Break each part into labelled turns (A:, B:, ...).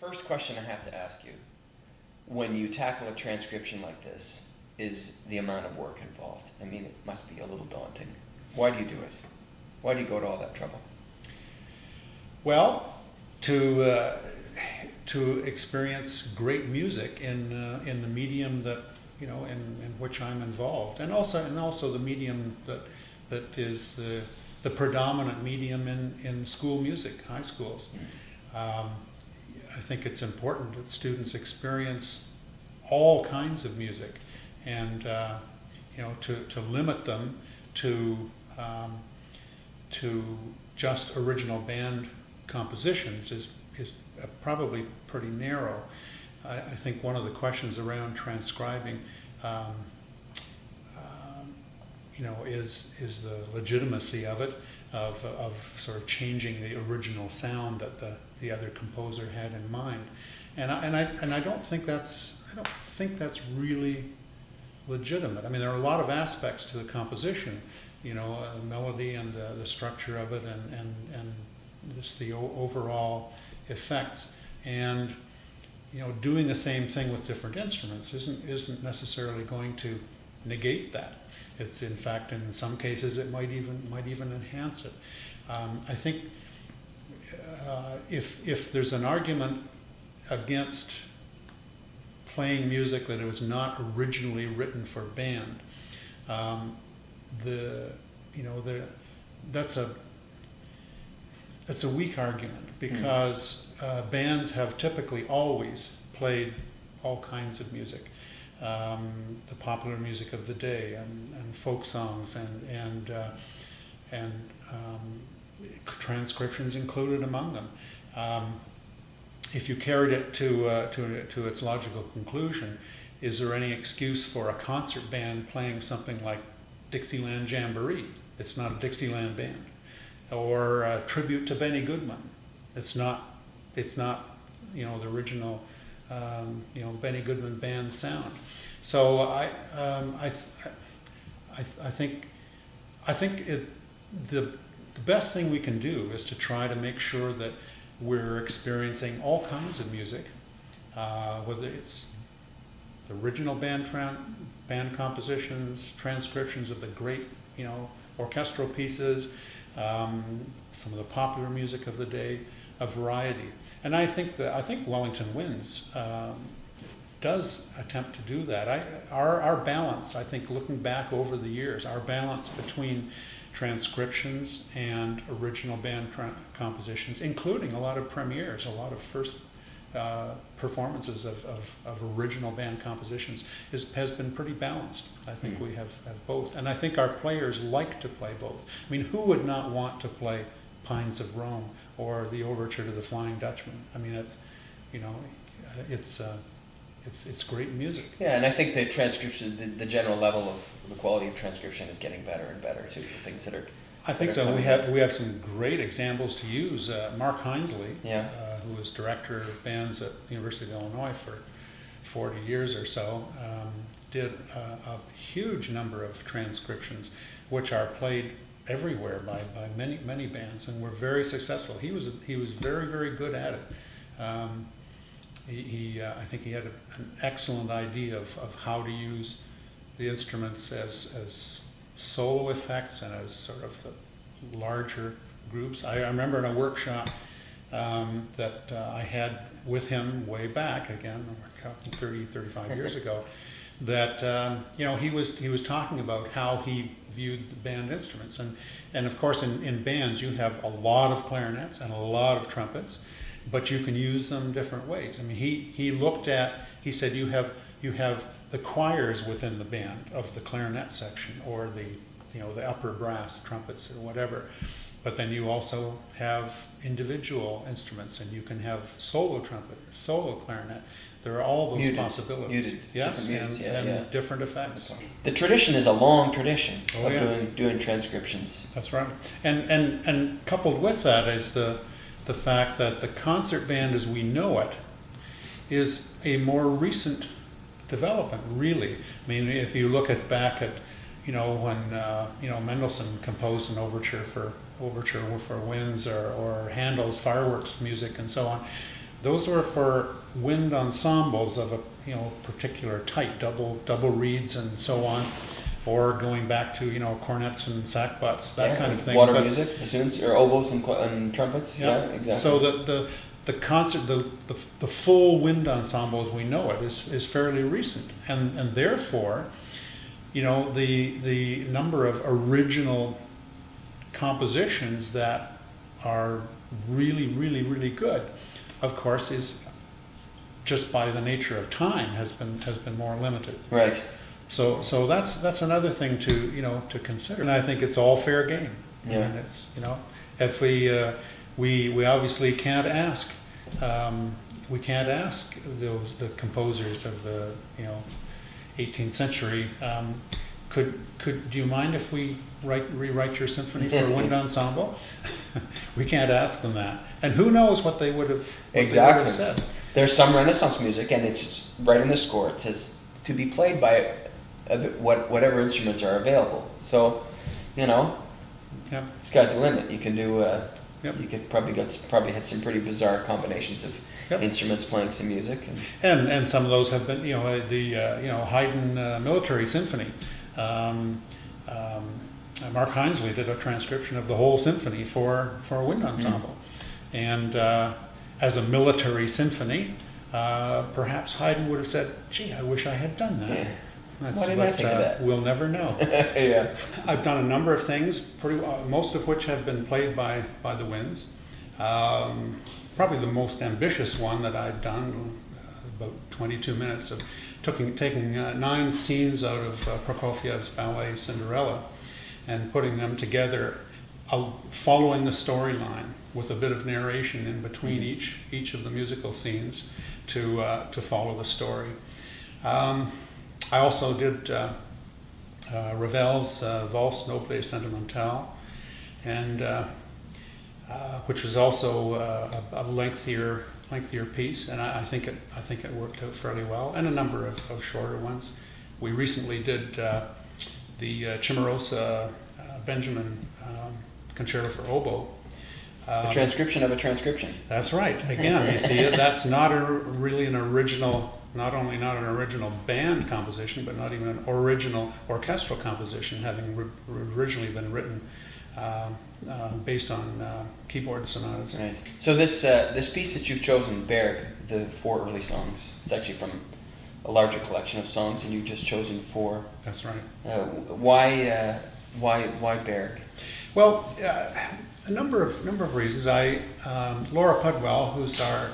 A: first question I have to ask you, when you tackle a transcription like this, is the amount of work involved. I mean, it must be a little daunting. Why do you do it? Why do you go to all that trouble?
B: Well, to experience great music in the medium that in which I'm involved, and also the medium that is the predominant medium in school music, high schools. I think it's important that students experience all kinds of music, and to limit them to just original band compositions is probably pretty narrow. I think one of the questions around transcribing is the legitimacy of it, of sort of changing the original sound that the other composer had in mind, and I don't think that's really legitimate. I mean, there are a lot of aspects to the composition, the melody and the structure of it, and just the overall effects, and doing the same thing with different instruments isn't necessarily going to negate that. It's, in fact, in some cases it might even enhance it. I think if there's an argument against playing music that was not originally written for band, that's a weak argument, because bands have typically always played all kinds of music, the popular music of the day, and folk songs, and transcriptions included among them. If you carried it to its logical conclusion, is there any excuse for a concert band playing something like Dixieland Jamboree? It's not a Dixieland band. Or a tribute to Benny Goodman. It's not the original Benny Goodman band sound. So I think the best thing we can do is to try to make sure that we're experiencing all kinds of music, whether it's the original band compositions, transcriptions of the great orchestral pieces, some of the popular music of the day, a variety. And I think Wellington Winds does attempt to do that. Our balance, I think, looking back over the years, our balance between transcriptions and original band compositions, including a lot of premieres, a lot of first performances of original band compositions, has been pretty balanced. I think we have both, and I think our players like to play both. I mean, who would not want to play Pines of Rome or the Overture to the Flying Dutchman? I mean, it's great music.
A: Yeah, and I think the transcription, the general level of the quality of transcription is getting better and better too. The things that are.
B: I think so. We have some great examples to use. Mark Hinesley, who was director of bands at the University of Illinois for 40 years or so, did a huge number of transcriptions, which are played everywhere by many bands, and were very successful. He was very, very good at it. I think he had an excellent idea of how to use the instruments as solo effects and as sort of the larger groups. I remember in a workshop that I had with him way back, again, we're talking 35 years ago, that he was talking about how he viewed the band instruments, and of course in bands you have a lot of clarinets and a lot of trumpets, but you can use them different ways. I mean, he said you have the choirs within the band of the clarinet section, or the upper brass trumpets or whatever, but then you also have individual instruments, and you can have solo trumpet, solo clarinet. There are all those possibilities. Yes, and different effects.
A: The tradition is a long tradition of doing transcriptions.
B: That's right. And coupled with that is the fact that the concert band as we know it is a more recent development, really. I mean, if you look back at when Mendelssohn composed an overture for winds, or Handel's fireworks music and so on, those were for wind ensembles of a particular type, double reeds and so on, or going back to cornets and sackbuts, that kind of thing.
A: Water music, bassoons, or oboes and trumpets. Yeah, exactly.
B: So the concert, the full wind ensemble as we know it is fairly recent, and therefore, the number of original compositions that are really, really, really good, of course, is just by the nature of time has been more limited.
A: Right.
B: So that's another thing to consider, and I think it's all fair game.
A: Yeah.
B: And it's if we obviously can't ask the composers of the 18th century. Do you mind if we rewrite your symphony for a wind ensemble? We can't ask them that, and who knows what they would have
A: Exactly.
B: said.
A: There's some Renaissance music, and it's right in the score. It says to be played by whatever instruments are available. So,
B: Yep.
A: sky's the limit. You can do.
B: Yep.
A: You could probably had some pretty bizarre combinations of
B: Yep.
A: instruments playing some music.
B: And some of those have been, the Haydn Military Symphony. Mark Hinesley did a transcription of the whole symphony for a wind ensemble, and as a military symphony, perhaps Haydn would have said, "Gee, I wish I had done that."
A: Yeah.
B: That's
A: Why didn't I think of that?
B: We'll never know.
A: Yeah.
B: I've done a number of things, most of which have been played by the winds. Probably the most ambitious one that I've done, about 22 minutes of taking 9 scenes out of Prokofiev's ballet Cinderella and putting them together, following the storyline with a bit of narration in between each of the musical scenes to follow the story. I also did Ravel's Valse Noble et Sentimentale, and which was also a lengthier piece, and I think it worked out fairly well, and a number of shorter ones. We recently did the Cimarosa Benjamin Concerto for Oboe.
A: A transcription of a transcription.
B: That's right. Again, you see, that's not really an original. Not only not an original band composition, but not even an original orchestral composition, having originally been written based on keyboard sonatas.
A: Right. So this piece that you've chosen, Berg, the 4 early songs, it's actually from a larger collection of songs, and you've just chosen 4.
B: That's right.
A: Why Berg?
B: Well, a number of reasons. Laura Pudwell, who's our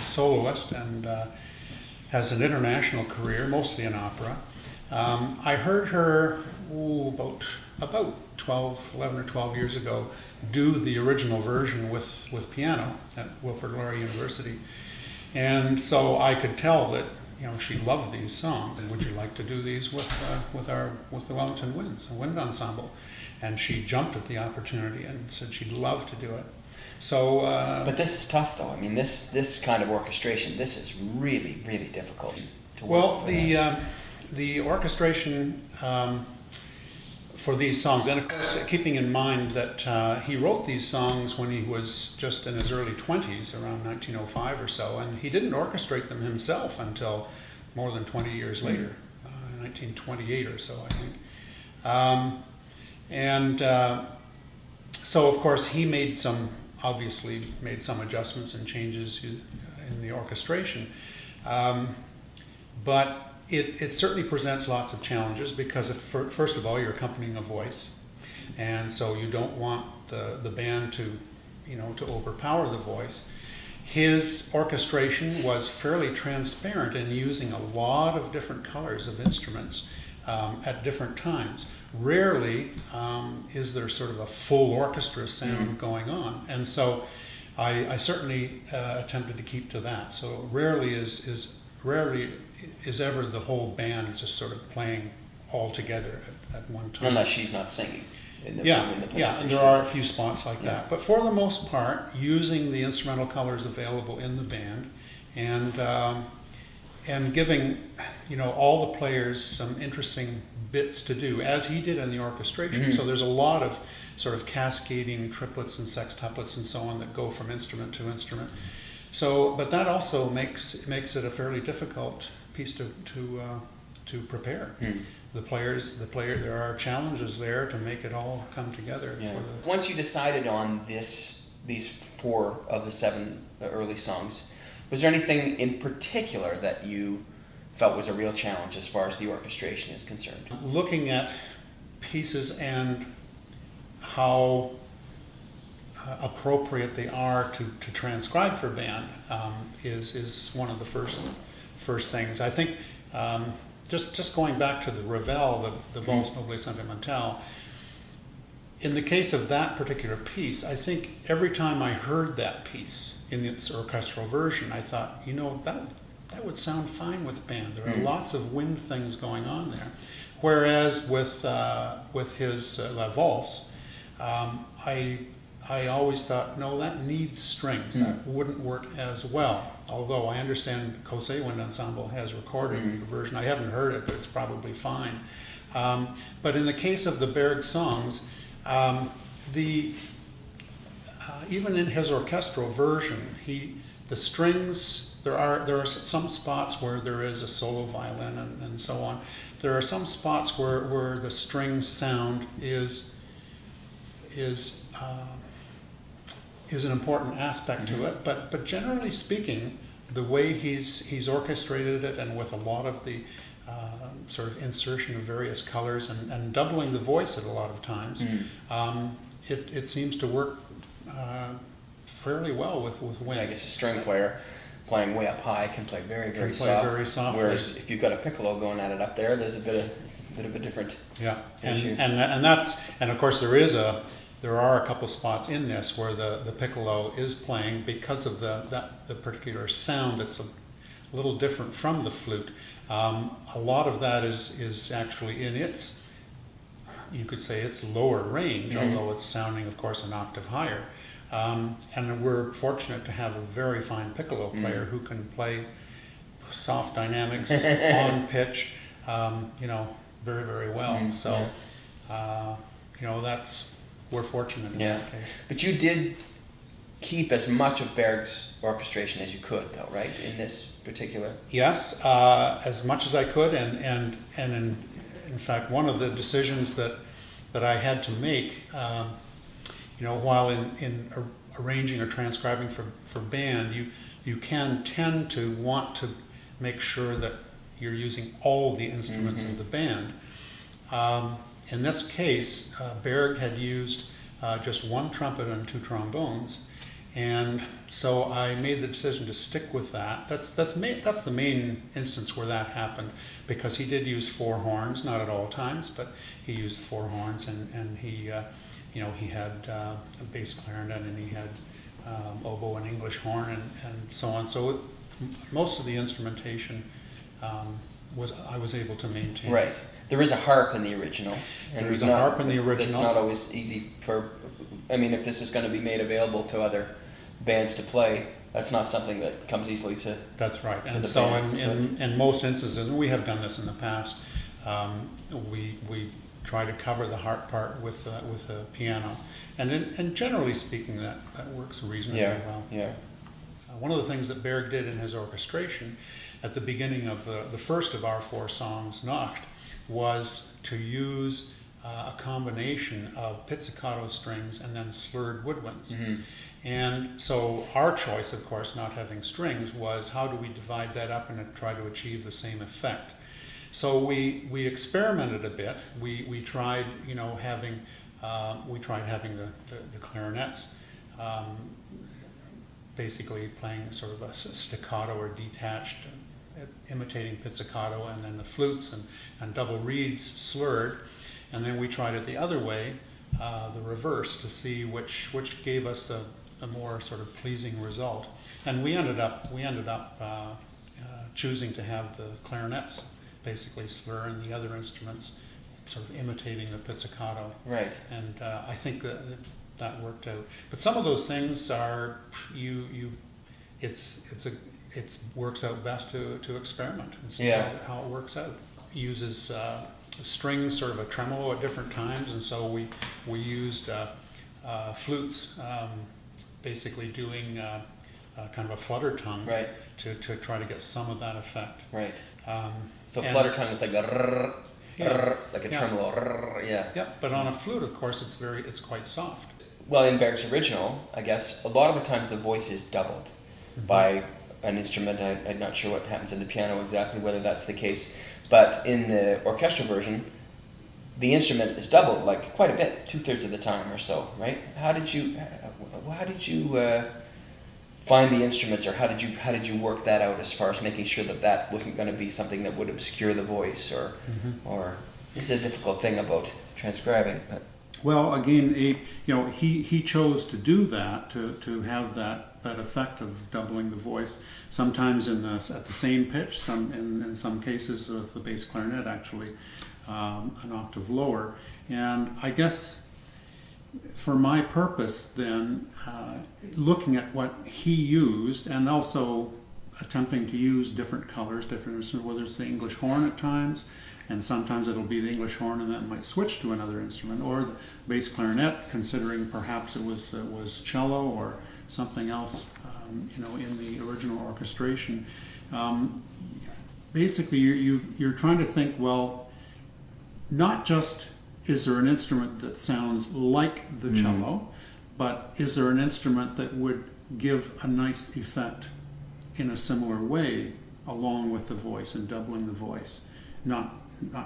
B: soloist and has an international career, mostly in opera. I heard her about 11 or 12 years ago do the original version with piano at Wilfrid Laurier University, and so I could tell that she loved these songs. And would you like to do these with the Wellington Winds, a wind ensemble? And she jumped at the opportunity and said she'd love to do it. So,
A: but this is tough, though. I mean, this kind of orchestration, this is really, really difficult to work.
B: Well, the orchestration for these songs, and of course, keeping in mind that he wrote these songs when he was just in his early 20s, around 1905 or so, and he didn't orchestrate them himself until more than 20 years later, 1928 or so, I think. So, of course, he obviously made some adjustments and changes in the orchestration. But it certainly presents lots of challenges because, first of all, you're accompanying a voice. And so you don't want the band to overpower the voice. His orchestration was fairly transparent in using a lot of different colors of instruments at different times. Rarely is there sort of a full orchestra sound going on, and so I certainly attempted to keep to that. So rarely is ever the whole band just sort of playing all together at one time.
A: Unless she's not singing. In the
B: and there are a few spots like that. But for the most part, using the instrumental colors available in the band, and giving all the players some interesting bits to do, as he did in the orchestration. Mm-hmm. So there's a lot of sort of cascading triplets and sextuplets and so on that go from instrument to instrument. But that also makes it a fairly difficult piece to prepare. There are challenges there to make it all come together.
A: Yeah. Once you decided on these 4 of the 7 early songs, was there anything in particular that you felt was a real challenge as far as the orchestration is concerned?
B: Looking at pieces and how appropriate they are to transcribe for band is one of the first things. I think just going back to the Ravel, the Valse Noble Sentimentale, in the case of that particular piece, I think every time I heard that piece in its orchestral version, I thought, that would sound fine with band. There are lots of wind things going on there. Whereas with his La Valse, I always thought, no, that needs strings. That wouldn't work as well. Although I understand Kosei Wind Ensemble has recorded the version. I haven't heard it, but it's probably fine. But in the case of the Berg songs, even in his orchestral version, the strings, there are some spots where there is a solo violin and so on. There are some spots where the string sound is an important aspect to it, but generally speaking, the way he's orchestrated it, and with a lot of the sort of insertion of various colors and doubling the voice at a lot of times, it seems to work fairly well with wind.
A: Yeah, I guess a string player playing way up high can play very, very soft. Whereas if you've got a piccolo going at it up there, there's a bit of a different issue.
B: And of course there are a couple spots in this where the piccolo is playing because of the particular sound that's a little different from the flute. A lot of that is actually in its, you could say, its lower range, although it's sounding, of course, an octave higher. And we're fortunate to have a very fine piccolo player who can play soft dynamics on pitch, very, very well. So, we're fortunate in that case.
A: But you did keep as much of Berg's orchestration as you could, though, right? In this particular.
B: Yes, as much as I could, and in fact, one of the decisions that I had to make, while in arranging or transcribing for band, you can tend to want to make sure that you're using all the instruments of the band. In this case, Berg had used just 1 trumpet and 2 trombones, and so I made the decision to stick with that. That's the main instance where that happened, because he did use 4 horns, not at all times, but he used 4 horns, and he had a bass clarinet, and he had oboe and English horn, and so on. So most of the instrumentation I was able to maintain.
A: Right. There is a harp in the original.
B: There is a harp in the original.
A: It's not always easy if this is going to be made available to other bands to play, that's not something that comes easily to.
B: That's right. And so in most instances, and we have done this in the past, we try to cover the harp part with a piano. And generally speaking, that works reasonably well.
A: Yeah.
B: One of the things that Berg did in his orchestration at the beginning of the first of our 4 songs, Nacht, was to use a combination of pizzicato strings and then slurred woodwinds. And so our choice, of course, not having strings, was how do we divide that up and try to achieve the same effect. So we experimented a bit. We tried having the clarinets basically playing sort of a staccato or detached, imitating pizzicato, and then the flutes and double reeds slurred. And then we tried it the other way, the reverse, to see which gave us a more sort of pleasing result. And we ended up choosing to have the clarinets basically slur and the other instruments sort of imitating the pizzicato.
A: Right.
B: And I think that worked out. But some of those things are it works out best to experiment and see how it works out. It uses strings, sort of a tremolo at different times, and so we used flutes, basically doing kind of a flutter tongue,
A: Right.
B: to try to get some of that effect.
A: Right. So
B: And-
A: flutter tongue is like a rrr,
B: Yeah.
A: rrr, like a
B: Yeah.
A: tremolo. Rrr, yeah.
B: Yeah, but on a flute, of course, it's quite soft.
A: Well, in Berg's original, I guess a lot of the times the voice is doubled by an instrument. I'm not sure what happens in the piano exactly, whether that's the case, but in the orchestral version, the instrument is doubled like quite a bit, 2/3 of the time or so, right? How did you find the instruments, or how did you work that out as far as making sure that that wasn't going to be something that would obscure the voice, or it's a difficult thing about transcribing, but.
B: Well, again, he chose to do that, to have that effect of doubling the voice. Sometimes at the same pitch, in some cases with the bass clarinet actually an octave lower. And I guess for my purpose then, looking at what he used and also attempting to use different colors, different instruments, whether it's the English horn at times, and sometimes it'll be the English horn and then might switch to another instrument, or the bass clarinet, considering perhaps it was cello or something else, in the original orchestration. Basically, you're trying to think, well, not just is there an instrument that sounds like the cello, but is there an instrument that would give a nice effect in a similar way along with the voice and doubling the voice? Not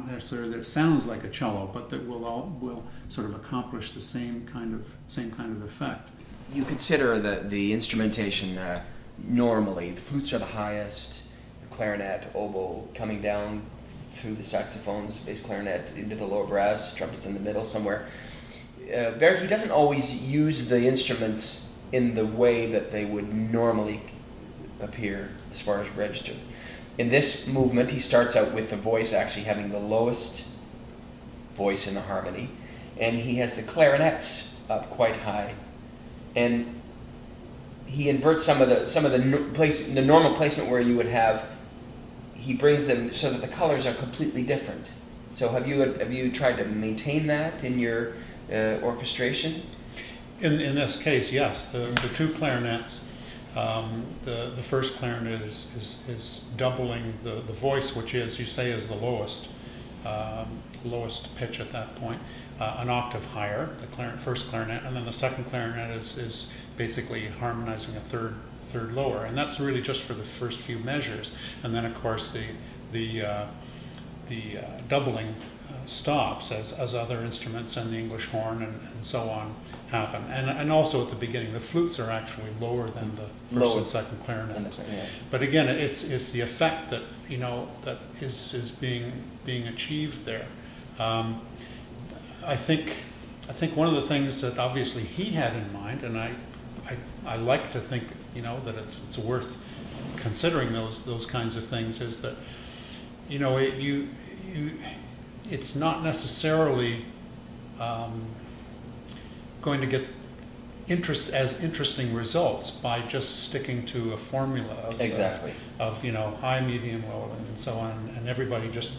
B: necessarily that it sounds like a cello, but that will sort of accomplish the same kind of effect.
A: You consider the instrumentation normally. The flutes are the highest, the clarinet, oboe coming down through the saxophones, bass clarinet into the lower brass, trumpets in the middle somewhere. Berg, he doesn't always use the instruments in the way that they would normally appear as far as register. In this movement, he starts out with the voice actually having the lowest voice in the harmony, and he has the clarinets up quite high, and he inverts some of the normal placement where you would have. He brings them so that the colors are completely different. So have you tried to maintain that in your orchestration?
B: In this case, yes. The two clarinets. The first clarinet is doubling the voice, which is, you say, is the lowest pitch at that point, an octave higher, the first clarinet, and then the second clarinet is basically harmonizing a third lower, and that's really just for the first few measures, and then of course the doubling stops as other instruments and the English horn and so on happen, and also at the beginning the flutes are actually lower than the first and second clarinets.
A: Yeah.
B: But again, it's the effect that that is being achieved there. I think one of the things that obviously he had in mind, and I like to think that it's worth considering those kinds of things, is that it's not necessarily going to get interesting results by just sticking to a formula of high, medium, low, and so on, and everybody just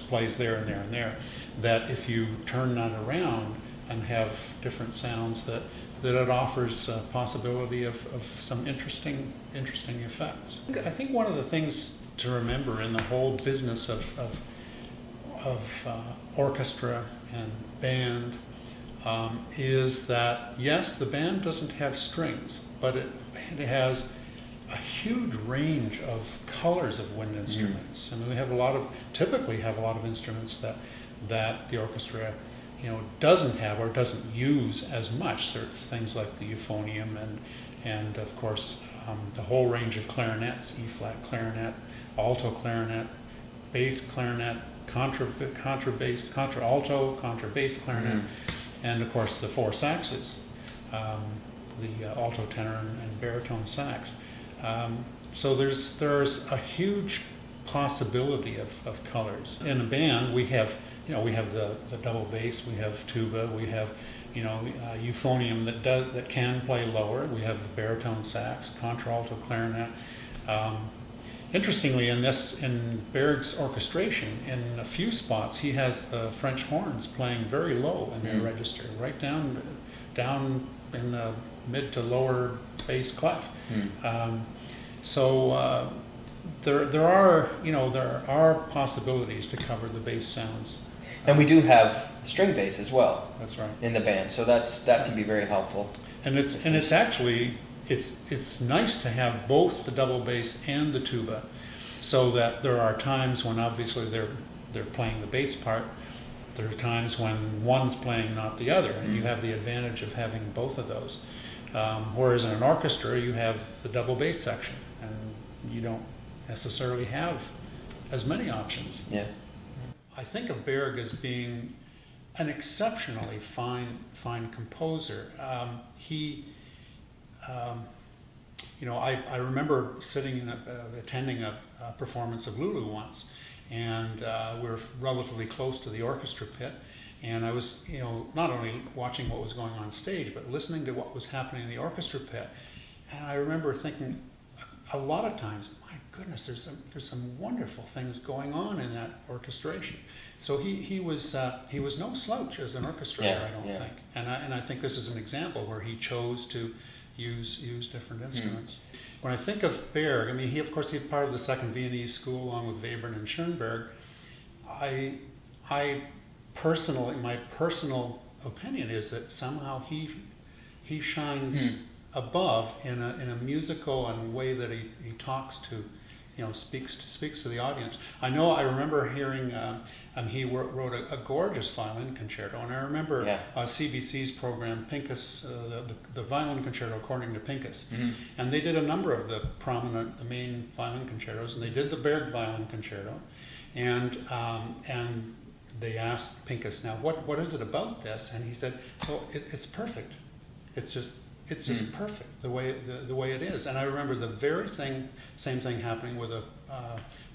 B: plays there and there and there. That if you turn that around and have different sounds, that it offers a possibility of some interesting effects. I think one of the things to remember in the whole business of orchestra and band is that, yes, the band doesn't have strings, but it has a huge range of colors of wind instruments. I mean, we typically have a lot of instruments that the orchestra doesn't have or doesn't use as much. Certain things like the euphonium and of course the whole range of clarinets, E-flat clarinet, alto clarinet, bass clarinet, contrabass, contralto, contrabass clarinet, and of course the four saxes, the alto, tenor, and baritone sax. So there's a huge possibility of colors. In a band, we have the double bass, we have tuba, we have euphonium that can play lower. We have the baritone sax, contralto clarinet. Interestingly, in Berg's orchestration, in a few spots, he has the French horns playing very low in their register, right down in the mid to lower bass clef.
A: Hmm.
B: So there are possibilities to cover the bass sounds.
A: And we do have string bass as well.
B: That's right.
A: In the band, so that can be very helpful.
B: And it's actually nice to have both the double bass and the tuba, so that there are times when obviously they're playing the bass part. There are times when one's playing, not the other, and you have the advantage of having both of those. Whereas in an orchestra, you have the double bass section, and you don't necessarily have as many options.
A: Yeah.
B: I think of Berg as being an exceptionally fine composer. I remember attending a performance of Lulu once, and we were relatively close to the orchestra pit, and I was, not only watching what was going on stage, but listening to what was happening in the orchestra pit. And I remember thinking a lot of times, my goodness, there's some wonderful things going on in that orchestration. So he was no slouch as an orchestrator, I don't think. And I think this is an example where he chose to use different instruments. When I think of Berg, I mean, he was part of the Second Viennese School along with Webern and Schoenberg. I personally, my personal opinion is that somehow he shines above in a musical and way that he talks to, speaks to the audience. I remember hearing he wrote a gorgeous violin concerto, and I remember CBC's program Pincus, the violin concerto according to Pincus, and they did a number of the main violin concertos, and they did the Berg violin concerto, and they asked Pincus, now what is it about this? And he said, well, it's perfect. It's just perfect the way it is. And I remember the very same thing happening with a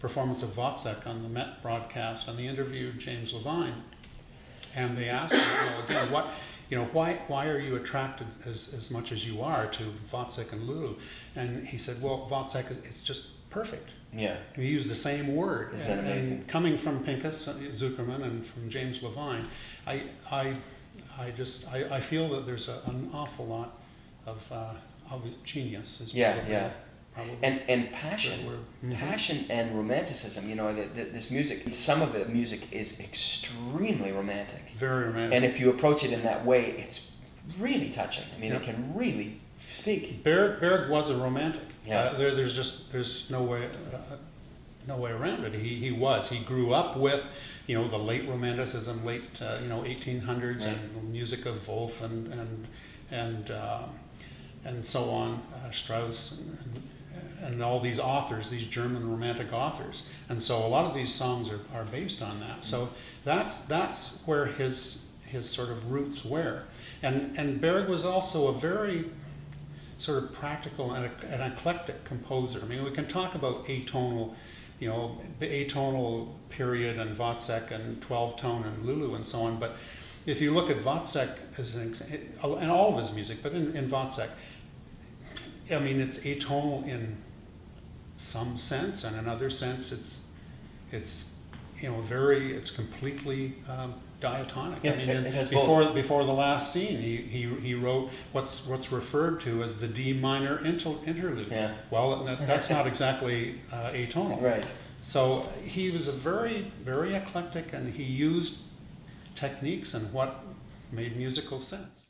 B: performance of Wozzeck on the Met broadcast, and they interviewed James Levine, and they asked him, again, why are you attracted as much as you are to Wozzeck and Lulu? And he said, well, Wozzeck, it's just perfect.
A: Yeah.
B: We use the same word.
A: Isn't that amazing? And
B: coming from Pincus, Zuckerman, and from James Levine, I feel that there's an awful lot of genius. Probably
A: and passion and romanticism. This music. Some of the music is extremely romantic.
B: Very romantic.
A: And if you approach it in that way, it's really touching. I mean, it can really speak.
B: Berg was a romantic.
A: Yeah.
B: There's no way around it. He grew up with, the late romanticism, late 1800s, and music of Wolf and so on, Strauss and all these authors, these German romantic authors, and so a lot of these songs are based on that. So that's where his sort of roots were, and Berg was also a very sort of practical and an eclectic composer. I mean, we can talk about atonal, the atonal period and Wozzeck and 12-tone and Lulu and so on, but if you look at Wozzeck as an example, and all of his music, but in Wozzeck, I mean, it's atonal in some sense, and in another sense, it's completely diatonic.
A: Yeah,
B: I mean,
A: it has
B: before the last scene, he wrote what's referred to as the D minor interlude.
A: Yeah.
B: Well, that's not exactly atonal.
A: Right.
B: So he was a very, very eclectic, and he used techniques and what made musical sense.